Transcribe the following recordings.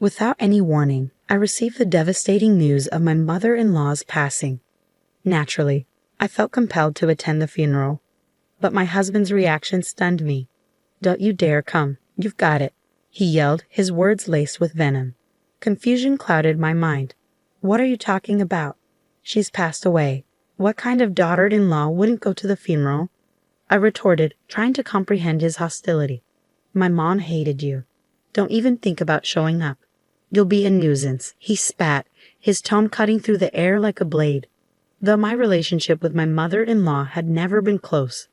Without any warning, I received the devastating news of my mother-in-law's passing. Naturally, I felt compelled to attend the funeral, but my husband's reaction stunned me. "Don't you dare come. You've got it," he yelled, his words laced with venom. Confusion clouded my mind. "What are you talking about? She's passed away. What kind of daughter-in-law wouldn't go to the funeral?" I retorted, trying to comprehend his hostility. "My mom hated you. Don't even think about showing up. You'll be a nuisance," he spat, his tone cutting through the air like a blade. Though my relationship with my mother-in-law had never been close,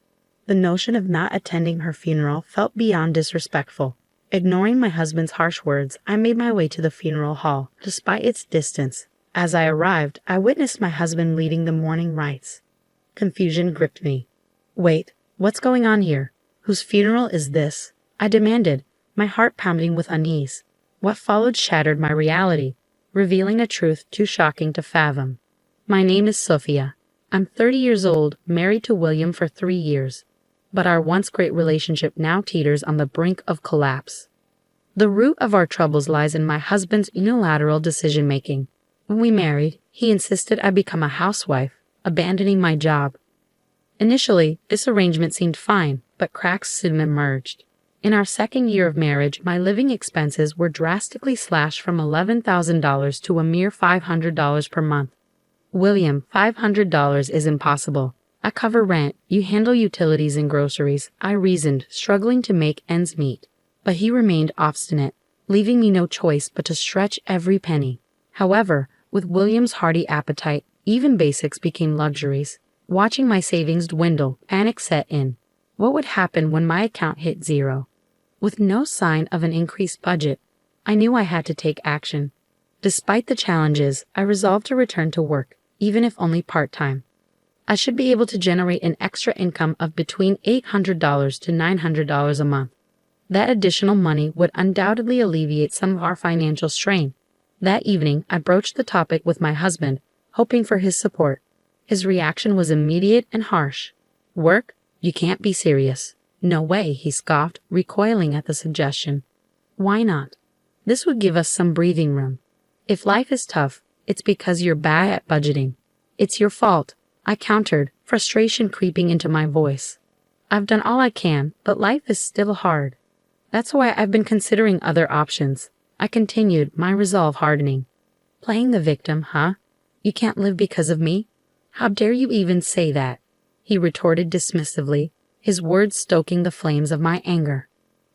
the notion of not attending her funeral felt beyond disrespectful. Ignoring my husband's harsh words, I made my way to the funeral hall, despite its distance. As I arrived, I witnessed my husband leading the mourning rites. Confusion gripped me. "Wait, what's going on here? Whose funeral is this?" I demanded, my heart pounding with unease. What followed shattered my reality, revealing a truth too shocking to fathom. "My name is Sophia. I'm 30 years old, married to William for 3 years. But our once great relationship now teeters on the brink of collapse. The root of our troubles lies in my husband's unilateral decision-making. When we married, he insisted I become a housewife, abandoning my job. Initially, this arrangement seemed fine, but cracks soon emerged. In our second year of marriage, my living expenses were drastically slashed from $11,000 to a mere $500 per month. "William, $500 is impossible. I cover rent, you handle utilities and groceries," I reasoned, struggling to make ends meet. But he remained obstinate, leaving me no choice but to stretch every penny. However, with William's hearty appetite, even basics became luxuries. Watching my savings dwindle, panic set in. What would happen when my account hit zero? With no sign of an increased budget, I knew I had to take action. Despite the challenges, I resolved to return to work, even if only part-time. I should be able to generate an extra income of between $800 to $900 a month. That additional money would undoubtedly alleviate some of our financial strain. That evening, I broached the topic with my husband, hoping for his support. His reaction was immediate and harsh. "Work? You can't be serious." "No way," he scoffed, recoiling at the suggestion. "Why not? This would give us some breathing room. If life is tough, it's because you're bad at budgeting. It's your fault," I countered, frustration creeping into my voice. "I've done all I can, but life is still hard. That's why I've been considering other options," I continued, my resolve hardening. "Playing the victim, huh? You can't live because of me? How dare you even say that?" he retorted dismissively, his words stoking the flames of my anger.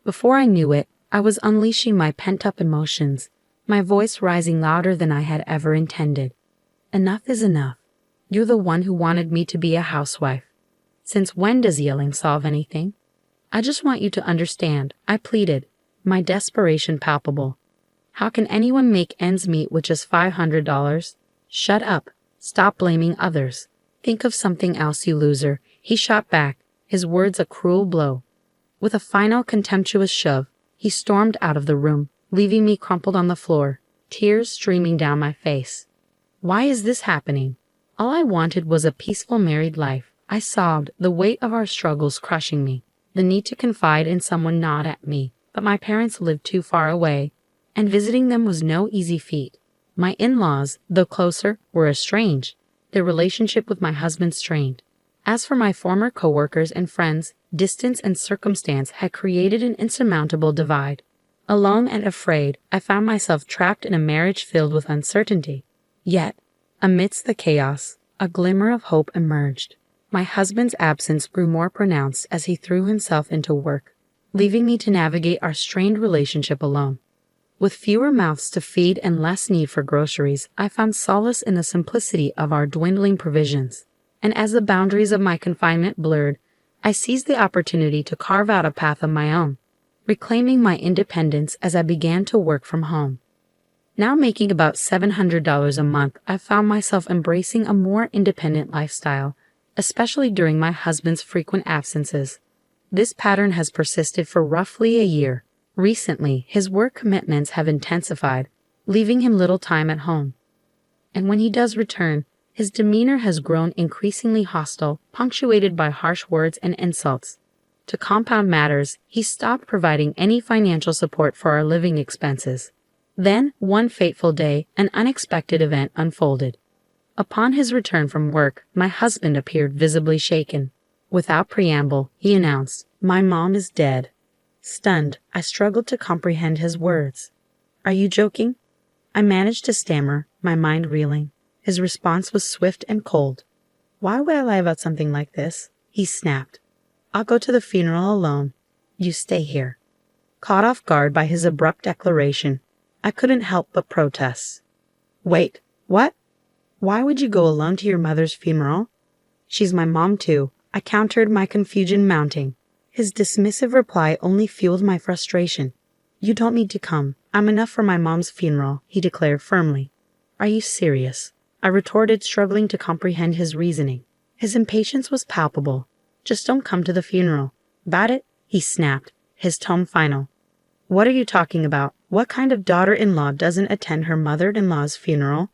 Before I knew it, I was unleashing my pent-up emotions, my voice rising louder than I had ever intended. "Enough is enough. You're the one who wanted me to be a housewife. Since when does yelling solve anything? I just want you to understand," I pleaded, my desperation palpable. "How can anyone make ends meet with just $500? Shut up. Stop blaming others. Think of something else, you loser," he shot back, his words a cruel blow. With a final contemptuous shove, he stormed out of the room, leaving me crumpled on the floor, tears streaming down my face. Why is this happening? All I wanted was a peaceful married life. I sobbed, the weight of our struggles crushing me, the need to confide in someone not at me. But my parents lived too far away, and visiting them was no easy feat. My in-laws, though closer, were estranged, their relationship with my husband strained. As for my former coworkers and friends, distance and circumstance had created an insurmountable divide. Alone and afraid, I found myself trapped in a marriage filled with uncertainty. Yet, amidst the chaos, a glimmer of hope emerged. My husband's absence grew more pronounced as he threw himself into work, leaving me to navigate our strained relationship alone. With fewer mouths to feed and less need for groceries, I found solace in the simplicity of our dwindling provisions. And as the boundaries of my confinement blurred, I seized the opportunity to carve out a path of my own, reclaiming my independence as I began to work from home. Now making about $700 a month, I found myself embracing a more independent lifestyle, especially during my husband's frequent absences. This pattern has persisted for roughly a year. Recently, his work commitments have intensified, leaving him little time at home. And when he does return, his demeanor has grown increasingly hostile, punctuated by harsh words and insults. To compound matters, he stopped providing any financial support for our living expenses. Then, one fateful day, an unexpected event unfolded. Upon his return from work, my husband appeared visibly shaken. Without preamble, he announced, "My mom is dead." Stunned, I struggled to comprehend his words. "Are you joking?" I managed to stammer, my mind reeling. His response was swift and cold. "Why would I lie about something like this?" he snapped. "I'll go to the funeral alone. You stay here." Caught off guard by his abrupt declaration, I couldn't help but protest. "Wait, what? Why would you go alone to your mother's funeral?" "She's my mom too," I countered, my confusion mounting. His dismissive reply only fueled my frustration. "You don't need to come. I'm enough for my mom's funeral," he declared firmly. "Are you serious?" I retorted, struggling to comprehend his reasoning. His impatience was palpable. "Just don't come to the funeral. Got it?" he snapped, his tone final. "What are you talking about? What kind of daughter-in-law doesn't attend her mother-in-law's funeral?"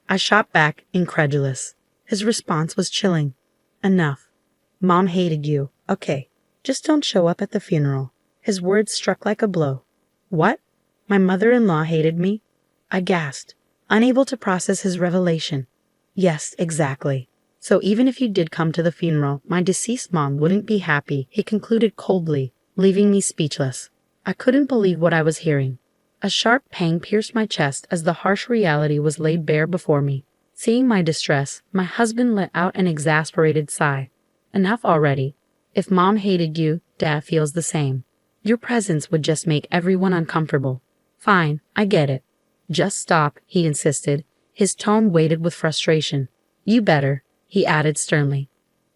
I shot back, incredulous. His response was chilling. "Enough. Mom hated you. Okay, just don't show up at the funeral." His words struck like a blow. "What? My mother-in-law hated me?" I gasped, unable to process his revelation. "Yes, exactly. So even if you did come to the funeral, my deceased mom wouldn't be happy," he concluded coldly, leaving me speechless. I couldn't believe what I was hearing. A sharp pang pierced my chest as the harsh reality was laid bare before me. Seeing my distress, my husband let out an exasperated sigh. "Enough already. If Mom hated you, Dad feels the same. Your presence would just make everyone uncomfortable." "Fine, I get it. Just stop," he insisted, his tone weighted with frustration. "You better," he added sternly.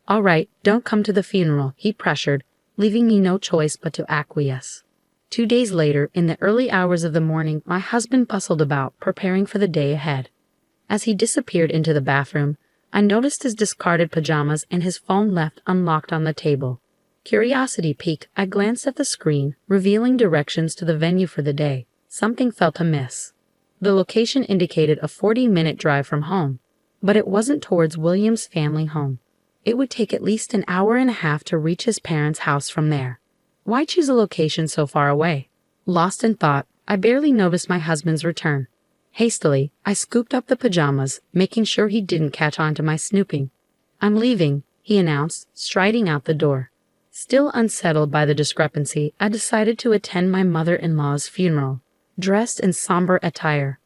"All right, don't come to the funeral," he pressured, leaving me no choice but to acquiesce. 2 days later, in the early hours of the morning, my husband bustled about, preparing for the day ahead. As he disappeared into the bathroom, I noticed his discarded pajamas and his phone left unlocked on the table. Curiosity piqued, I glanced at the screen, revealing directions to the venue for the day. Something felt amiss. The location indicated a 40-minute drive from home, but it wasn't towards William's family home. It would take at least an hour and a half to reach his parents' house from there. Why choose a location so far away? Lost in thought, I barely noticed my husband's return. Hastily, I scooped up the pajamas, making sure he didn't catch on to my snooping. "I'm leaving," he announced, striding out the door. Still unsettled by the discrepancy, I decided to attend my mother-in-law's funeral, dressed in somber attire.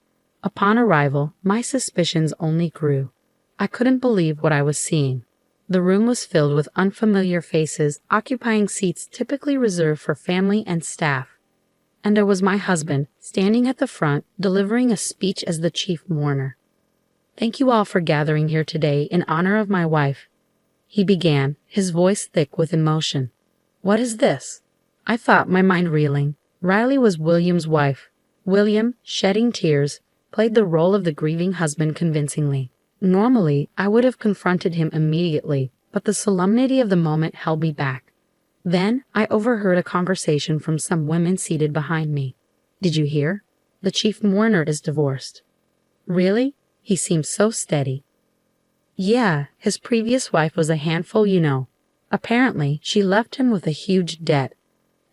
Upon arrival, my suspicions only grew. I couldn't believe what I was seeing. The room was filled with unfamiliar faces, occupying seats typically reserved for family and staff. And there was my husband, standing at the front, delivering a speech as the chief mourner. "Thank you all for gathering here today in honor of my wife," he began, his voice thick with emotion. "What is this?" I thought, my mind reeling. Riley was William's wife. William, shedding tears, played the role of the grieving husband convincingly. Normally, I would have confronted him immediately, but the solemnity of the moment held me back. Then, I overheard a conversation from some women seated behind me. "Did you hear? The chief mourner is divorced." "Really?" He seemed so steady. "Yeah, his previous wife was a handful, you know. Apparently, she left him with a huge debt.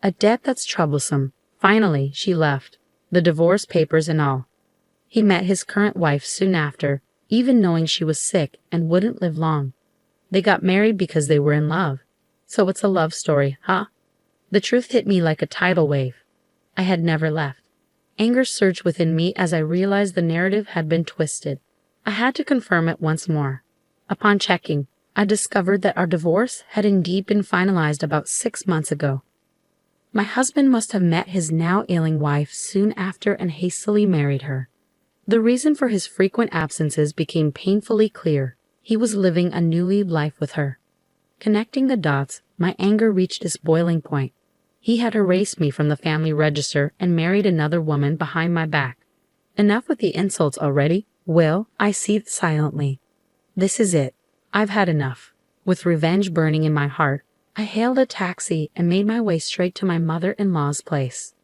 A debt that's troublesome. Finally, she left. The divorce papers and all. He met his current wife soon after, even knowing she was sick and wouldn't live long. They got married because they were in love. So it's a love story, huh?" The truth hit me like a tidal wave. I had never left. Anger surged within me as I realized the narrative had been twisted. I had to confirm it once more. Upon checking, I discovered that our divorce had indeed been finalized about 6 months ago. My husband must have met his now ailing wife soon after and hastily married her. The reason for his frequent absences became painfully clear. He was living a new life with her. Connecting the dots, my anger reached its boiling point. He had erased me from the family register and married another woman behind my back. Enough with the insults already. "Will," I seethed silently. "This is it. I've had enough." With revenge burning in my heart, I hailed a taxi and made my way straight to my mother-in-law's place.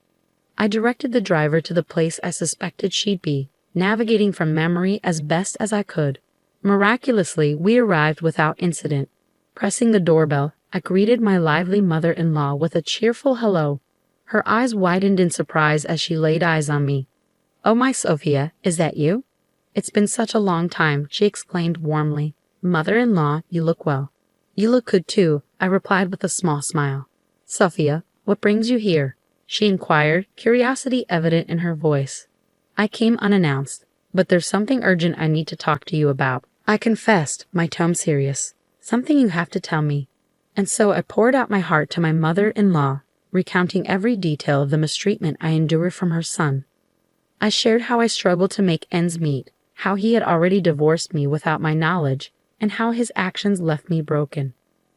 I directed the driver to the place I suspected she'd be, navigating from memory as best as I could. Miraculously, we arrived without incident. Pressing the doorbell, I greeted my lively mother-in-law with a cheerful hello. Her eyes widened in surprise as she laid eyes on me. "Oh, my Sophia, is that you? It's been such a long time," she exclaimed warmly. "Mother-in-law, you look well." "You look good too," I replied with a small smile. "Sophia, what brings you here?" she inquired, curiosity evident in her voice. "I came unannounced, but there's something urgent I need to talk to you about," I confessed, my tone serious. "Something you have to tell me." And so I poured out my heart to my mother-in-law, recounting every detail of the mistreatment I endured from her son. I shared how I struggled to make ends meet, how he had already divorced me without my knowledge, and how his actions left me broken.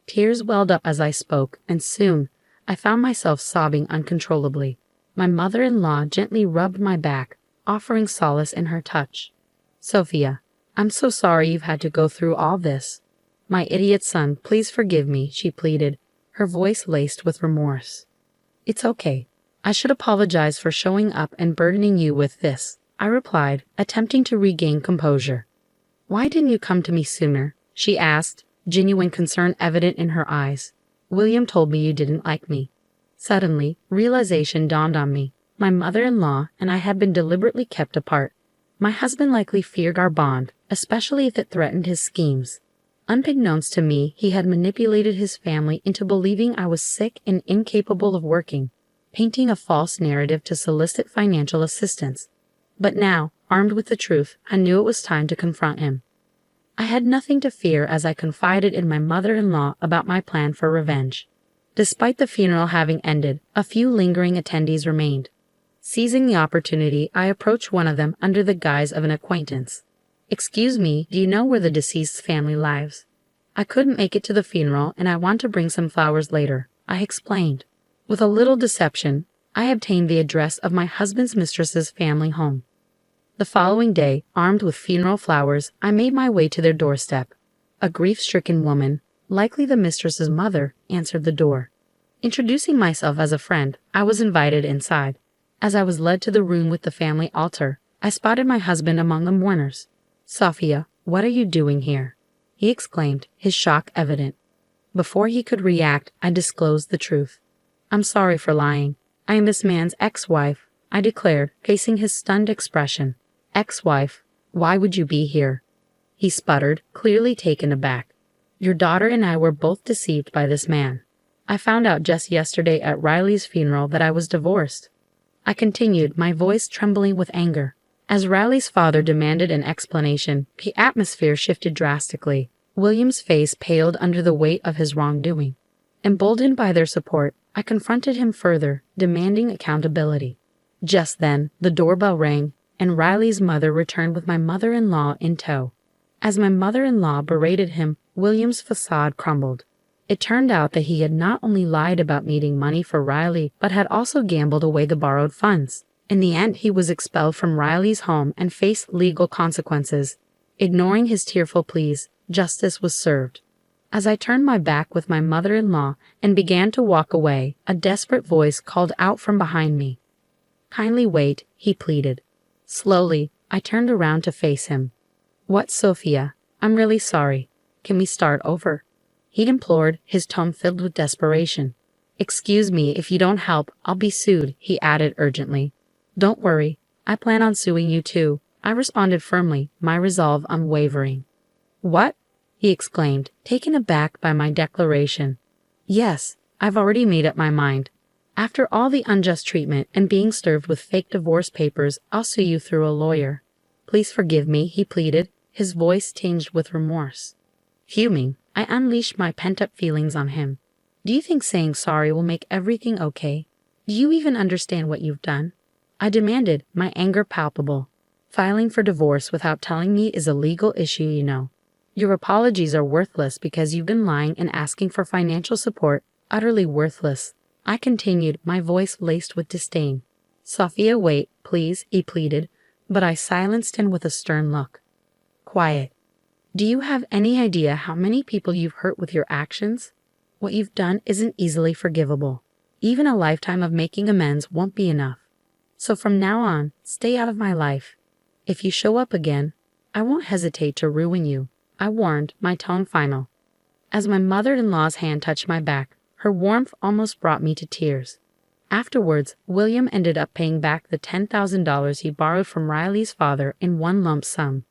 Tears welled up as I spoke, and soon I found myself sobbing uncontrollably. My mother-in-law gently rubbed my back, offering solace in her touch. "Sophia, I'm so sorry you've had to go through all this. My idiot son, please forgive me," she pleaded, her voice laced with remorse. "It's okay. I should apologize for showing up and burdening you with this," I replied, attempting to regain composure. "Why didn't you come to me sooner?" she asked, genuine concern evident in her eyes. "William told me you didn't like me." Suddenly, realization dawned on me. My mother-in-law and I had been deliberately kept apart. My husband likely feared our bond, especially if it threatened his schemes. Unbeknownst to me, he had manipulated his family into believing I was sick and incapable of working, painting a false narrative to solicit financial assistance. But now, armed with the truth, I knew it was time to confront him. I had nothing to fear as I confided in my mother-in-law about my plan for revenge. Despite the funeral having ended, a few lingering attendees remained. Seizing the opportunity, I approached one of them under the guise of an acquaintance. "Excuse me, do you know where the deceased's family lives? I couldn't make it to the funeral and I want to bring some flowers later," I explained. With a little deception, I obtained the address of my husband's mistress's family home. The following day, armed with funeral flowers, I made my way to their doorstep. A grief-stricken woman, likely the mistress's mother, answered the door. Introducing myself as a friend, I was invited inside. As I was led to the room with the family altar, I spotted my husband among the mourners. "Sophia, what are you doing here?" he exclaimed, his shock evident. Before he could react, I disclosed the truth. "I'm sorry for lying. I am this man's ex-wife," I declared, facing his stunned expression. "Ex-wife? Why would you be here?" he sputtered, clearly taken aback. "Your daughter and I were both deceived by this man. I found out just yesterday at Riley's funeral that I was divorced," I continued, my voice trembling with anger. As Riley's father demanded an explanation, the atmosphere shifted drastically. William's face paled under the weight of his wrongdoing. Emboldened by their support, I confronted him further, demanding accountability. Just then, the doorbell rang, and Riley's mother returned with my mother-in-law in tow. As my mother-in-law berated him, William's facade crumbled. It turned out that he had not only lied about needing money for Riley, but had also gambled away the borrowed funds. In the end, he was expelled from Riley's home and faced legal consequences. Ignoring his tearful pleas, justice was served. As I turned my back with my mother-in-law and began to walk away, a desperate voice called out from behind me. "Kindly wait," he pleaded. Slowly, I turned around to face him. "What, Sophia? I'm really sorry. Can we start over?" he implored, his tone filled with desperation. "Excuse me, if you don't help, I'll be sued," he added urgently. "Don't worry. I plan on suing you too," I responded firmly, my resolve unwavering. "What?" he exclaimed, taken aback by my declaration. "Yes, I've already made up my mind. After all the unjust treatment and being served with fake divorce papers, I'll sue you through a lawyer. Please forgive me," he pleaded, his voice tinged with remorse. Fuming, I unleashed my pent-up feelings on him. "Do you think saying sorry will make everything okay? Do you even understand what you've done?" I demanded, my anger palpable. "Filing for divorce without telling me is a legal issue, you know. Your apologies are worthless because you've been lying and asking for financial support, utterly worthless," I continued, my voice laced with disdain. "Sophia, wait, please," he pleaded, but I silenced him with a stern look. "Quiet. Do you have any idea how many people you've hurt with your actions? What you've done isn't easily forgivable. Even a lifetime of making amends won't be enough. So from now on, stay out of my life. If you show up again, I won't hesitate to ruin you," I warned, my tone final. As my mother-in-law's hand touched my back, her warmth almost brought me to tears. Afterwards, William ended up paying back the $10,000 he borrowed from Riley's father in one lump sum.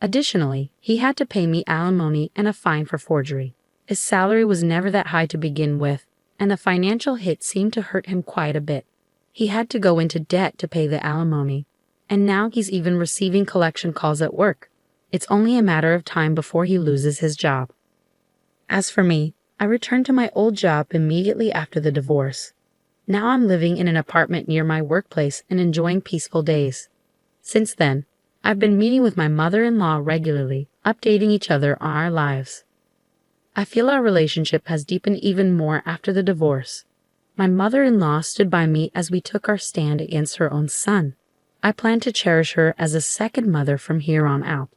Additionally, he had to pay me alimony and a fine for forgery. His salary was never that high to begin with, and the financial hit seemed to hurt him quite a bit. He had to go into debt to pay the alimony, and now he's even receiving collection calls at work. It's only a matter of time before he loses his job. As for me, I returned to my old job immediately after the divorce. Now I'm living in an apartment near my workplace and enjoying peaceful days. Since then, I've been meeting with my mother-in-law regularly, updating each other on our lives. I feel our relationship has deepened even more after the divorce. My mother-in-law stood by me as we took our stand against her own son. I plan to cherish her as a second mother from here on out.